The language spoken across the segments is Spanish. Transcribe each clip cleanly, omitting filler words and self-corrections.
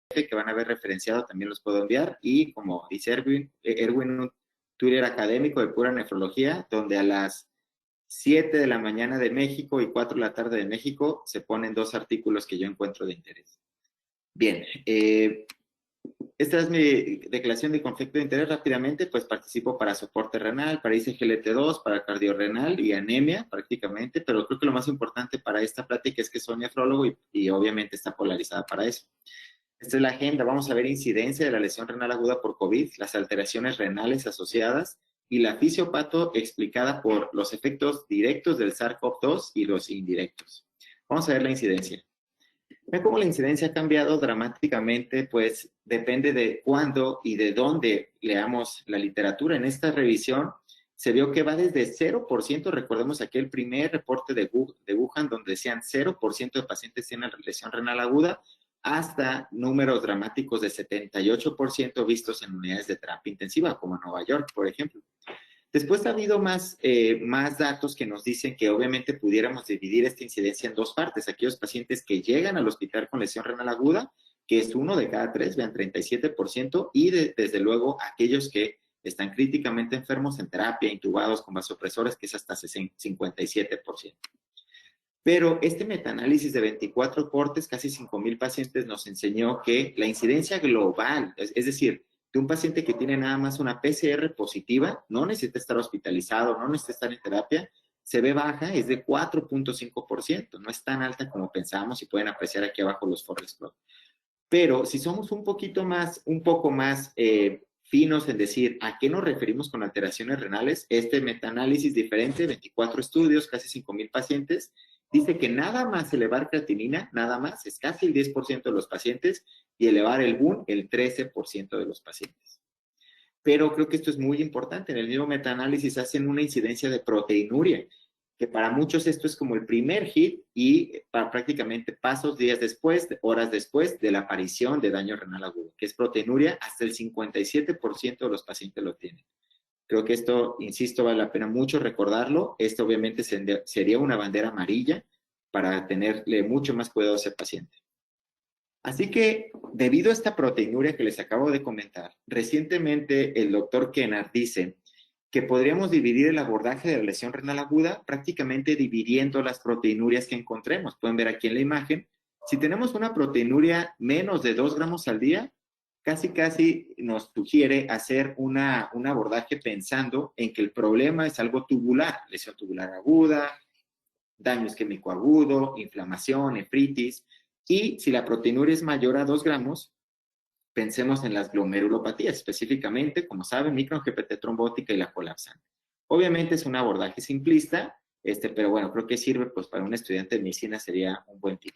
que van a ver referenciado también los puedo enviar, y como dice Erwin, un Twitter académico de pura nefrología, donde a las 7 de la mañana de México y 4 de la tarde de México se ponen 2 artículos que yo encuentro de interés. Bien, esta es mi declaración de conflicto de interés. Rápidamente, pues participo para soporte renal, para ICGLT2, para cardiorrenal y anemia prácticamente, pero creo que lo más importante para esta plática es que soy nefrólogo y obviamente está polarizada para eso. Esta es la agenda. Vamos a ver incidencia de la lesión renal aguda por COVID, las alteraciones renales asociadas y la fisiopato explicada por los efectos directos del SARS-CoV-2 y los indirectos. Vamos a ver la incidencia. Ven cómo la incidencia ha cambiado dramáticamente, pues depende de cuándo y de dónde leamos la literatura. En esta revisión se vio que va desde 0%, recordemos aquel primer reporte de Wuhan, donde decían 0% de pacientes tienen lesión renal aguda, hasta números dramáticos de 78% vistos en unidades de terapia intensiva, como en Nueva York, por ejemplo. Después ha habido más datos que nos dicen que obviamente pudiéramos dividir esta incidencia en dos partes. Aquellos pacientes que llegan al hospital con lesión renal aguda, que es 1 de cada 3, vean 37%, y desde luego aquellos que están críticamente enfermos en terapia, intubados con vasopresores, que es hasta 57%. Pero este metaanálisis de 24 cortes, casi 5,000 pacientes, nos enseñó que la incidencia global, es decir, de un paciente que tiene nada más una PCR positiva, no necesita estar hospitalizado, no necesita estar en terapia, se ve baja, es de 4.5%, no es tan alta como pensábamos, y pueden apreciar aquí abajo los forest plot. Pero si somos un poco más finos en decir a qué nos referimos con alteraciones renales, este metaanálisis diferente, 24 estudios, casi 5,000 pacientes, dice que nada más elevar creatinina, nada más, es casi el 10% de los pacientes, y elevar el BUN, el 13% de los pacientes. Pero creo que esto es muy importante. En el mismo metaanálisis hacen una incidencia de proteinuria, que para muchos esto es como el primer hit, y para prácticamente pasos, días después, horas después de la aparición de daño renal agudo, que es proteinuria, hasta el 57% de los pacientes lo tienen. Creo que esto, insisto, vale la pena mucho recordarlo. Esto obviamente sería una bandera amarilla para tenerle mucho más cuidado a ese paciente. Así que, debido a esta proteinuria que les acabo de comentar, recientemente el doctor Kennard dice que podríamos dividir el abordaje de la lesión renal aguda prácticamente dividiendo las proteinurias que encontremos. Pueden ver aquí en la imagen. Si tenemos una proteinuria menos de 2 gramos al día, casi nos sugiere hacer un abordaje pensando en que el problema es algo tubular, lesión tubular aguda, daño isquémico agudo, inflamación, nefritis. Y si la proteinuria es mayor a 2 gramos, pensemos en las glomerulopatías, específicamente, como saben, microangiopatía trombótica y la colapsante. Obviamente es un abordaje simplista, pero bueno, creo que sirve pues para un estudiante de medicina, sería un buen tip.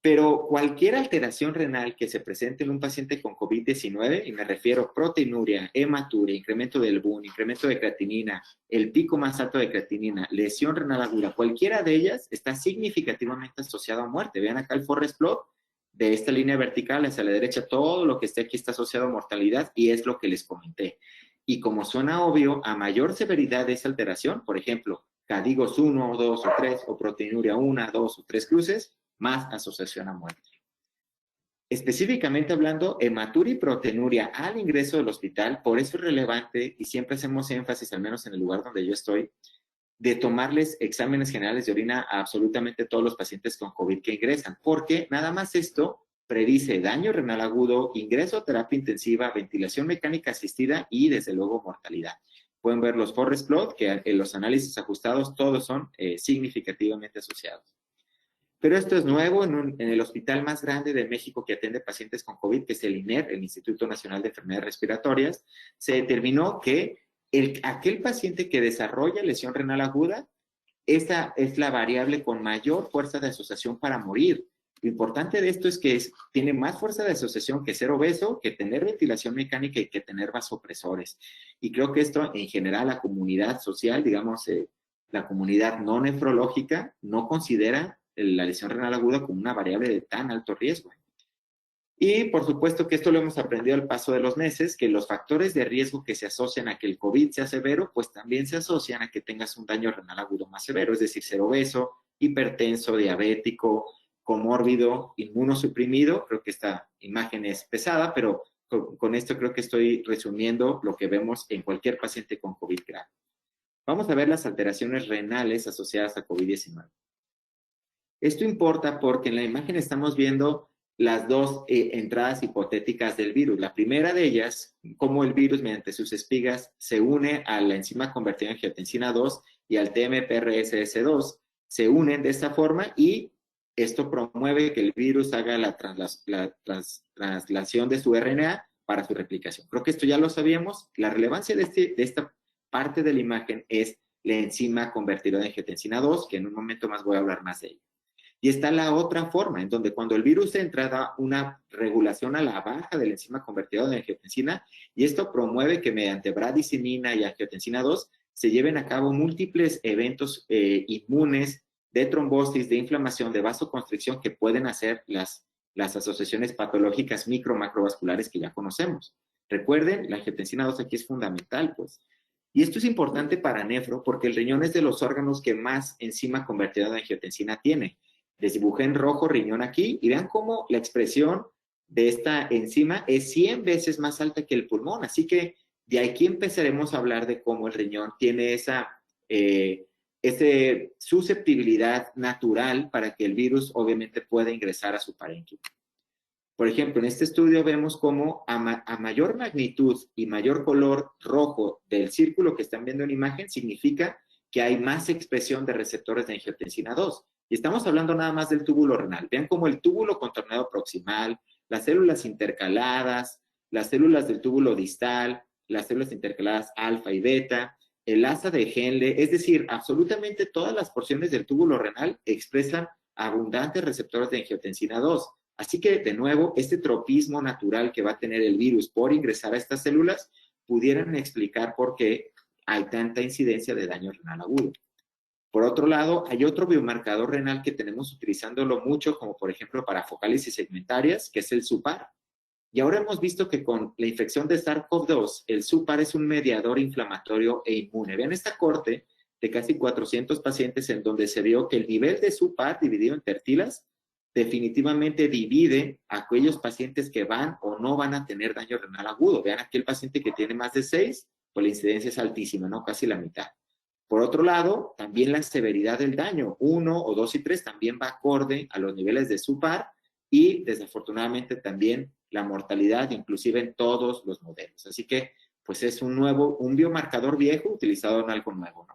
Pero cualquier alteración renal que se presente en un paciente con COVID-19, y me refiero a proteinuria, hematuria, incremento del BUN, incremento de creatinina, el pico más alto de creatinina, lesión renal aguda, cualquiera de ellas está significativamente asociada a muerte. Vean acá el forest plot de esta línea vertical hacia la derecha, todo lo que esté aquí está asociado a mortalidad, y es lo que les comenté. Y como suena obvio, a mayor severidad de esa alteración, por ejemplo, CADIGOS 1, 2 o 3, o proteinuria 1, 2 o 3 cruces, más asociación a muerte. Específicamente hablando, hematuria y proteinuria al ingreso del hospital, por eso es relevante, y siempre hacemos énfasis, al menos en el lugar donde yo estoy, de tomarles exámenes generales de orina a absolutamente todos los pacientes con COVID que ingresan, porque nada más esto predice daño renal agudo, ingreso a terapia intensiva, ventilación mecánica asistida y, desde luego, mortalidad. Pueden ver los forest plot, que en los análisis ajustados todos son significativamente asociados. Pero esto es nuevo en el hospital más grande de México que atiende pacientes con COVID, que es el INER, el Instituto Nacional de Enfermedades Respiratorias. Se determinó que aquel paciente que desarrolla lesión renal aguda, esa es la variable con mayor fuerza de asociación para morir. Lo importante de esto es que tiene más fuerza de asociación que ser obeso, que tener ventilación mecánica y que tener vasopresores. Y creo que esto, en general, la comunidad social, digamos, la comunidad no nefrológica, no considera la lesión renal aguda como una variable de tan alto riesgo. Y por supuesto que esto lo hemos aprendido al paso de los meses, que los factores de riesgo que se asocian a que el COVID sea severo, pues también se asocian a que tengas un daño renal agudo más severo, es decir, ser obeso, hipertenso, diabético, comórbido inmunosuprimido. Creo que esta imagen es pesada, pero con esto creo que estoy resumiendo lo que vemos en cualquier paciente con COVID grave. Vamos a ver las alteraciones renales asociadas a COVID-19. Esto importa porque en la imagen estamos viendo las dos entradas hipotéticas del virus. La primera de ellas, cómo el virus mediante sus espigas se une a la enzima convertida en angiotensina 2 y al TMPRSS2, se unen de esta forma y esto promueve que el virus haga la translación de su RNA para su replicación. Creo que esto ya lo sabíamos. La relevancia de esta parte de la imagen es la enzima convertida en angiotensina 2, que en un momento más voy a hablar más de ella. Y está la otra forma, en donde cuando el virus entra da una regulación a la baja de la enzima convertida de angiotensina, y esto promueve que mediante bradicimina y angiotensina 2 se lleven a cabo múltiples eventos inmunes de trombosis, de inflamación, de vasoconstricción que pueden hacer las asociaciones patológicas micro-macrovasculares que ya conocemos. Recuerden, la angiotensina 2 aquí es fundamental, pues. Y esto es importante para nefro porque el riñón es de los órganos que más enzima convertida de angiotensina tiene. Les dibujé en rojo riñón aquí y vean cómo la expresión de esta enzima es 100 veces más alta que el pulmón. Así que de aquí empezaremos a hablar de cómo el riñón tiene esa susceptibilidad natural para que el virus obviamente pueda ingresar a su parénquima. Por ejemplo, en este estudio vemos cómo a mayor magnitud y mayor color rojo del círculo que están viendo en imagen significa que hay más expresión de receptores de angiotensina 2. Y estamos hablando nada más del túbulo renal. Vean cómo el túbulo contorneado proximal, las células intercaladas, las células del túbulo distal, las células intercaladas alfa y beta, el asa de Henle, es decir, absolutamente todas las porciones del túbulo renal expresan abundantes receptores de angiotensina 2. Así que, de nuevo, este tropismo natural que va a tener el virus por ingresar a estas células pudieran explicar por qué hay tanta incidencia de daño renal agudo. Por otro lado, hay otro biomarcador renal que tenemos utilizándolo mucho, como por ejemplo para focales y segmentarias, que es el SUPAR. Y ahora hemos visto que con la infección de SARS-CoV-2, el SUPAR es un mediador inflamatorio e inmune. Vean esta corte de casi 400 pacientes en donde se vio que el nivel de SUPAR dividido en tertilas definitivamente divide a aquellos pacientes que van o no van a tener daño renal agudo. Vean aquí el paciente que tiene más de 6, pues la incidencia es altísima, ¿no? Casi la mitad. Por otro lado, también la severidad del daño, 1 o 2 y 3, también va acorde a los niveles de SUPAR y desafortunadamente también la mortalidad, inclusive en todos los modelos. Así que, pues es un biomarcador viejo utilizado en algo nuevo, ¿no?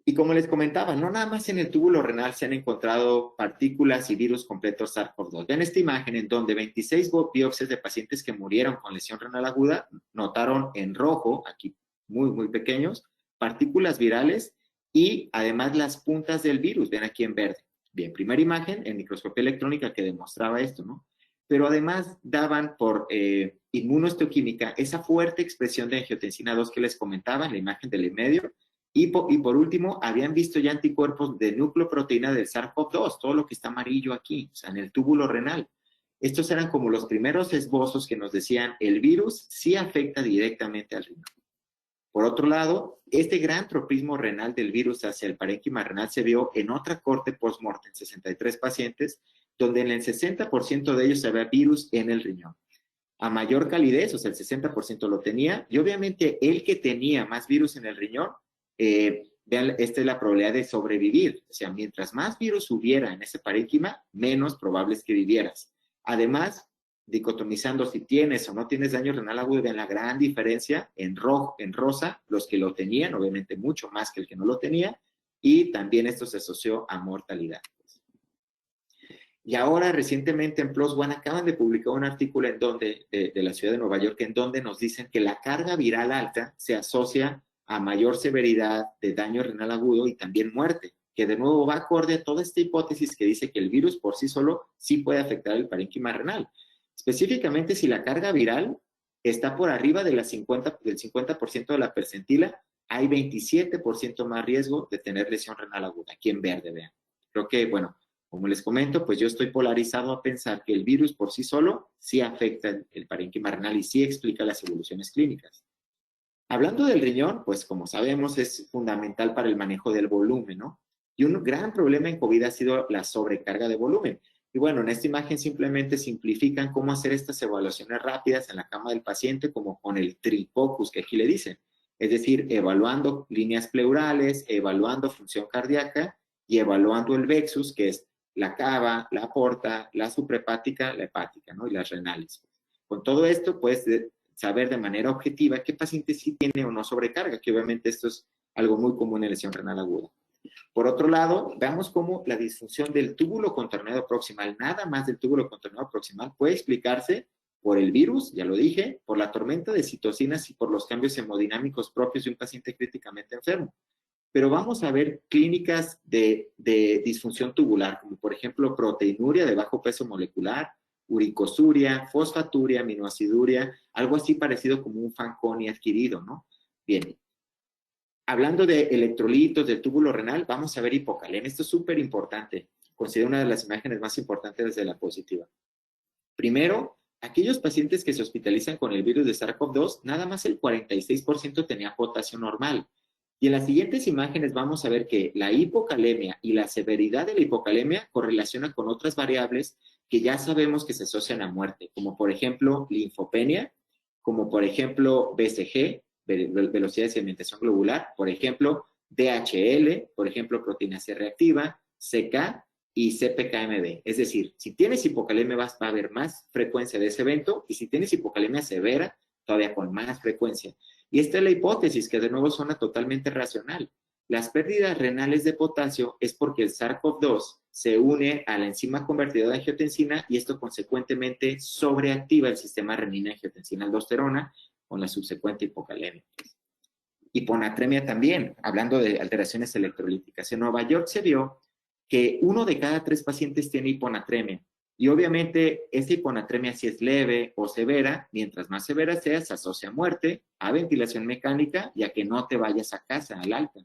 Y como les comentaba, no nada más en el túbulo renal se han encontrado partículas y virus completos SARS-CoV-2. Vean esta imagen en donde 26 biopsias de pacientes que murieron con lesión renal aguda notaron en rojo, aquí muy, muy pequeños, partículas virales y además las puntas del virus, ven aquí en verde. Bien, primera imagen en microscopía electrónica que demostraba esto, ¿no? Pero además daban por inmunohistoquímica esa fuerte expresión de angiotensina 2 que les comentaba en la imagen del en medio. Y por último, habían visto ya anticuerpos de nucleoproteína del SARS-CoV-2, todo lo que está amarillo aquí, o sea, en el túbulo renal. Estos eran como los primeros esbozos que nos decían el virus sí afecta directamente al riñón. Por otro lado, este gran tropismo renal del virus hacia el parénquima renal se vio en otra corte post-mortem, 63 pacientes, donde en el 60% de ellos había virus en el riñón. A mayor calidez, o sea, el 60% lo tenía, y obviamente el que tenía más virus en el riñón, vean, esta es la probabilidad de sobrevivir. O sea, mientras más virus hubiera en ese parénquima, menos probable es que vivieras. Además, dicotomizando si tienes o no tienes daño renal agudo, vean la gran diferencia en rosa, los que lo tenían, obviamente mucho más que el que no lo tenía, y también esto se asoció a mortalidad. Y ahora, recientemente en PLOS ONE acaban de publicar un artículo en donde, de la ciudad de Nueva York, en donde nos dicen que la carga viral alta se asocia a mayor severidad de daño renal agudo y también muerte, que de nuevo va acorde a toda esta hipótesis que dice que el virus por sí solo sí puede afectar el parénquima renal. Específicamente si la carga viral está por arriba de del 50% de la percentila, hay 27% más riesgo de tener lesión renal aguda. Aquí en verde, vean. Creo que, bueno, como les comento, pues yo estoy polarizado a pensar que el virus por sí solo sí afecta el parénquima renal y sí explica las evoluciones clínicas. Hablando del riñón, pues como sabemos es fundamental para el manejo del volumen, ¿no? Y un gran problema en COVID ha sido la sobrecarga de volumen. Y bueno, en esta imagen simplemente simplifican cómo hacer estas evaluaciones rápidas en la cama del paciente, como con el trifocus que aquí le dicen. Es decir, evaluando líneas pleurales, evaluando función cardíaca y evaluando el VEXUS, que es la cava, la aorta, la suprahepática, la hepática, ¿no? Y las renales. Con todo esto, puedes saber de manera objetiva qué paciente sí tiene o no sobrecarga, que obviamente esto es algo muy común en lesión renal aguda. Por otro lado, veamos cómo la disfunción del túbulo contorneado proximal, nada más del túbulo contorneado proximal, puede explicarse por el virus, ya lo dije, por la tormenta de citocinas y por los cambios hemodinámicos propios de un paciente críticamente enfermo. Pero vamos a ver clínicas de disfunción tubular, como por ejemplo proteinuria de bajo peso molecular, uricosuria, fosfaturia, aminoaciduria, algo así parecido como un Fanconi adquirido, ¿no? Bien. Hablando de electrolitos del túbulo renal, vamos a ver hipocalemia. Esto es súper importante. Considero una de las imágenes más importantes desde la positiva. Primero, aquellos pacientes que se hospitalizan con el virus de SARS-CoV-2, nada más el 46% tenía potasio normal. Y en las siguientes imágenes vamos a ver que la hipocalemia y la severidad de la hipocalemia correlaciona con otras variables que ya sabemos que se asocian a muerte, como por ejemplo linfopenia, como por ejemplo BCG, velocidad de sedimentación globular, por ejemplo DHL, por ejemplo proteína C reactiva, CK y CPKMB. Es decir, si tienes hipocalemia va a haber más frecuencia de ese evento y si tienes hipocalemia severa, todavía con más frecuencia. Y esta es la hipótesis que de nuevo suena totalmente racional. Las pérdidas renales de potasio es porque el SARS-CoV-2 se une a la enzima convertidora de angiotensina y esto consecuentemente sobreactiva el sistema renina-angiotensina-aldosterona con la subsecuente hipocalemia. Hiponatremia también, hablando de alteraciones electrolíticas. En Nueva York se vio que 1 de cada 3 pacientes tiene hiponatremia. Y obviamente esta hiponatremia si es leve o severa, mientras más severa sea, se asocia a muerte, a ventilación mecánica y a que no te vayas a casa, al alta.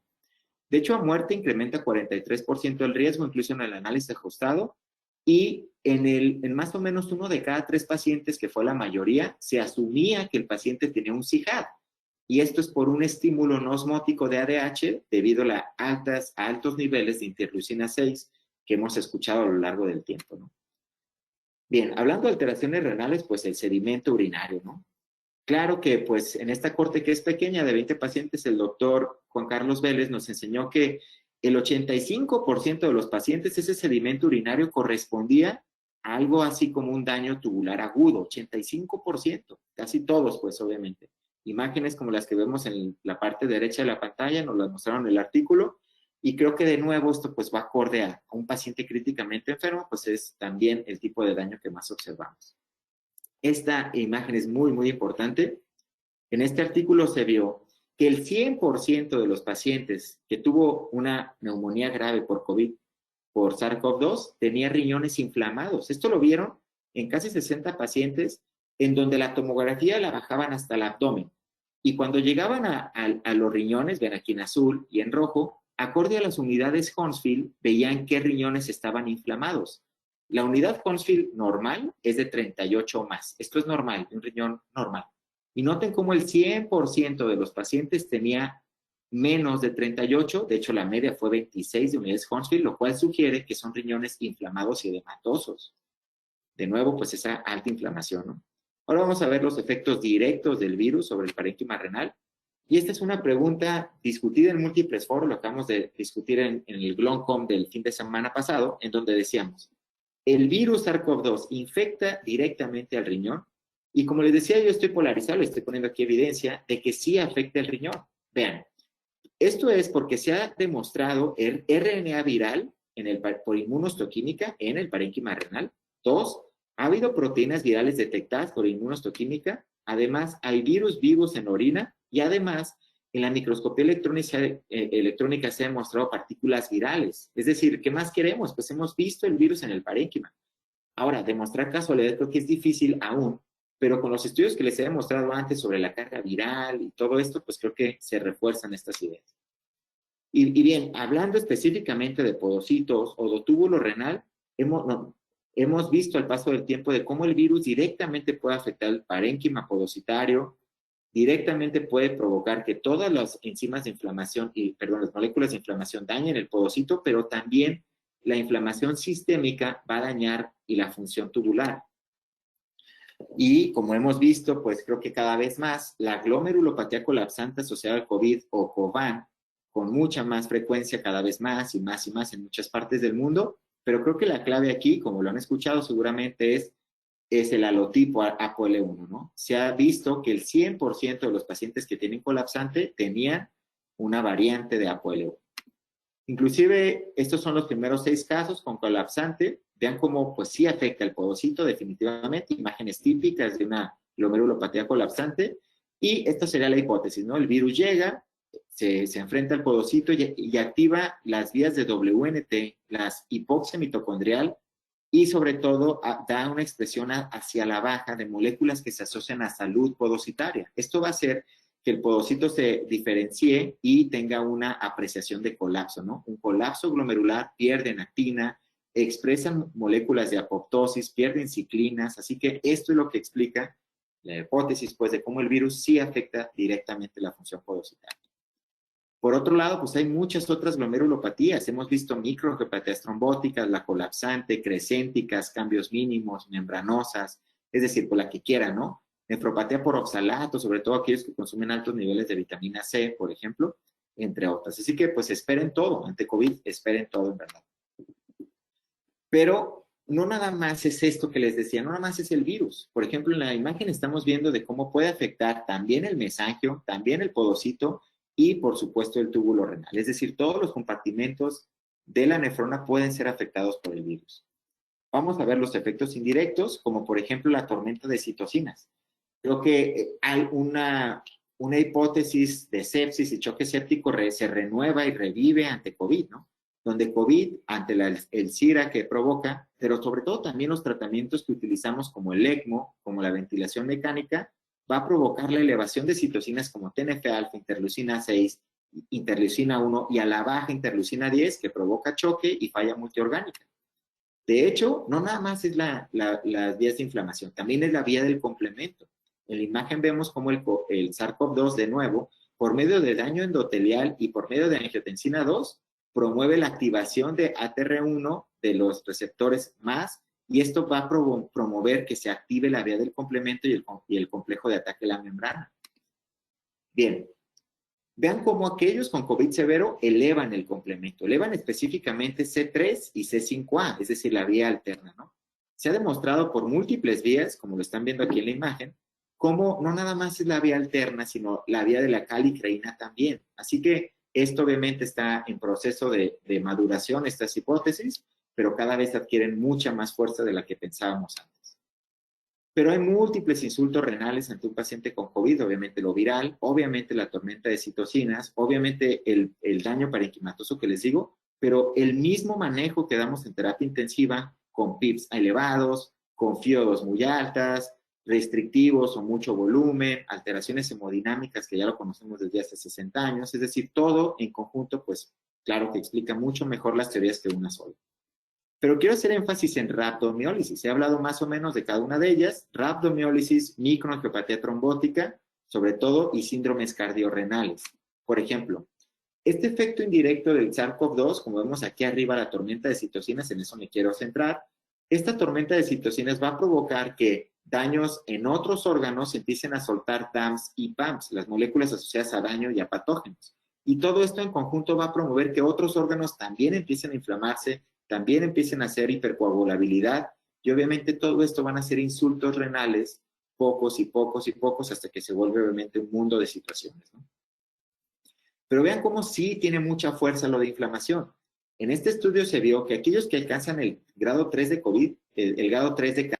De hecho, a muerte incrementa 43% el riesgo, incluso en el análisis ajustado, y en más o menos 1 de cada 3 pacientes, que fue la mayoría, se asumía que el paciente tenía un CIJAD. Y esto es por un estímulo no osmótico de ADH debido a altos niveles de interleucina 6 que hemos escuchado a lo largo del tiempo, ¿no? Bien, hablando de alteraciones renales, pues el sedimento urinario, ¿no? Claro que pues en esta corte que es pequeña de 20 pacientes, el doctor Juan Carlos Vélez nos enseñó que el 85% de los pacientes ese sedimento urinario correspondía a algo así como un daño tubular agudo, 85%, casi todos pues obviamente. Imágenes como las que vemos en la parte derecha de la pantalla, nos las mostraron en el artículo, y creo que de nuevo esto pues va acorde a un paciente críticamente enfermo, pues es también el tipo de daño que más observamos. Esta imagen es muy, muy importante. En este artículo se vio que el 100% de los pacientes que tuvo una neumonía grave por COVID, por SARS-CoV-2, tenía riñones inflamados. Esto lo vieron en casi 60 pacientes en donde la tomografía la bajaban hasta el abdomen. Y cuando llegaban a los riñones, ven aquí en azul y en rojo, acorde a las unidades Hounsfield, veían qué riñones estaban inflamados. La unidad Hounsfield normal es de 38 o más. Esto es normal, un riñón normal. Y noten cómo el 100% de los pacientes tenía menos de 38, de hecho la media fue 26 de unidades Hounsfield, lo cual sugiere que son riñones inflamados y edematosos. De nuevo, pues esa alta inflamación, ¿no? Ahora vamos a ver los efectos directos del virus sobre el parénquima renal. Y esta es una pregunta discutida en múltiples foros, lo acabamos de discutir en el GLONCOM del fin de semana pasado, en donde decíamos, el virus SARS-CoV-2 infecta directamente al riñón, y como les decía, yo estoy polarizado, les estoy poniendo aquí evidencia de que sí afecta el riñón. Vean, esto es porque se ha demostrado el RNA viral por inmunohistoquímica en el parénquima renal. 2, ha habido proteínas virales detectadas por inmunohistoquímica. Además, hay virus vivos en orina y además, en la microscopía electrónica se han demostrado partículas virales. Es decir, ¿qué más queremos? Pues hemos visto el virus en el parénquima. Ahora, demostrar casualidad creo que es difícil aún, pero con los estudios que les he demostrado antes sobre la carga viral y todo esto, pues creo que se refuerzan estas ideas. Y bien, hablando específicamente de podocitos o de túbulo renal, hemos visto al paso del tiempo de cómo el virus directamente puede afectar el parénquima podocitario, directamente puede provocar que todas las enzimas de inflamación, las moléculas de inflamación dañen el podocito, pero también la inflamación sistémica va a dañar la función tubular. Y como hemos visto, pues creo que cada vez más, la glomerulopatía colapsante asociada al COVID o COVAN, con mucha más frecuencia cada vez más y más en muchas partes del mundo, pero creo que la clave aquí, como lo han escuchado seguramente, es el alotipo ApoL1, ¿no? Se ha visto que el 100% de los pacientes que tienen colapsante tenían una variante de ApoL1. Inclusive, estos son los primeros 6 casos con colapsante. Vean cómo, pues sí afecta el podocito definitivamente, imágenes típicas de una glomerulopatía colapsante. Y esta sería la hipótesis, ¿no? El virus llega, se enfrenta al podocito y activa las vías de WNT, las hipoxia mitocondrial, y sobre todo da una expresión hacia la baja de moléculas que se asocian a salud podocitaria. Esto va a hacer que el podocito se diferencie y tenga una apreciación de colapso, ¿no? Un colapso glomerular, pierden actina, expresan moléculas de apoptosis, pierden ciclinas, así que esto es lo que explica la hipótesis, pues, de cómo el virus sí afecta directamente la función podocitaria. Por otro lado, pues hay muchas otras glomerulopatías. Hemos visto microangiopatía trombóticas, la colapsante, crescénticas, cambios mínimos, membranosas, es decir, por la que quiera, ¿no? Nefropatía por oxalato, sobre todo aquellos que consumen altos niveles de vitamina C, por ejemplo, entre otras. Así que, pues, esperen todo. Ante COVID, esperen todo, en verdad. Pero no nada más es esto que les decía, no nada más es el virus. Por ejemplo, en la imagen estamos viendo de cómo puede afectar también el mesangio, también el podocito, y, por supuesto, el túbulo renal. Es decir, todos los compartimentos de la nefrona pueden ser afectados por el virus. Vamos a ver los efectos indirectos, como por ejemplo la tormenta de citocinas. Creo que hay una hipótesis de sepsis y choque séptico se renueva y revive ante COVID, ¿no? Donde COVID, ante el SIRA que provoca, pero sobre todo también los tratamientos que utilizamos como el ECMO, como la ventilación mecánica, va a provocar la elevación de citocinas como TNF-alfa, interleucina 6, interleucina 1 y a la baja interleucina 10 que provoca choque y falla multiorgánica. De hecho, no nada más es las vías de inflamación, también es la vía del complemento. En la imagen vemos cómo el SARS-CoV-2, de nuevo, por medio de daño endotelial y por medio de angiotensina 2, promueve la activación de ATR1 de los receptores más, y esto va a promover que se active la vía del complemento y el complejo de ataque a la membrana. Bien, vean cómo aquellos con COVID severo elevan el complemento, elevan específicamente C3 y C5A, es decir, la vía alterna, ¿no? Se ha demostrado por múltiples vías, como lo están viendo aquí en la imagen, cómo no nada más es la vía alterna, sino la vía de la calicreína también. Así que esto obviamente está en proceso de maduración, estas hipótesis, pero cada vez adquieren mucha más fuerza de la que pensábamos antes. Pero hay múltiples insultos renales ante un paciente con COVID, obviamente lo viral, obviamente la tormenta de citocinas, obviamente el daño parenquimatoso que les digo, pero el mismo manejo que damos en terapia intensiva con PIBs elevados, con FIO2 muy altas, restrictivos o mucho volumen, alteraciones hemodinámicas que ya lo conocemos desde hace 60 años, es decir, todo en conjunto, pues claro que explica mucho mejor las teorías que una sola. Pero quiero hacer énfasis en rhabdomiólisis. He hablado más o menos de cada una de ellas. Rhabdomiólisis, microangiopatía trombótica, sobre todo, y síndromes cardiorrenales. Por ejemplo, este efecto indirecto del SARS-CoV-2, como vemos aquí arriba, la tormenta de citocinas, en eso me quiero centrar. Esta tormenta de citocinas va a provocar que daños en otros órganos empiecen a soltar DAMPs y PAMPs, las moléculas asociadas a daño y a patógenos. Y todo esto en conjunto va a promover que otros órganos también empiecen a inflamarse, también empiecen a hacer hipercoagulabilidad, y obviamente todo esto van a ser insultos renales, pocos y pocos y pocos, hasta que se vuelve obviamente un mundo de situaciones, ¿no? Pero vean cómo sí tiene mucha fuerza lo de inflamación. En este estudio se vio que aquellos que alcanzan el grado 3 de COVID, el grado 3 de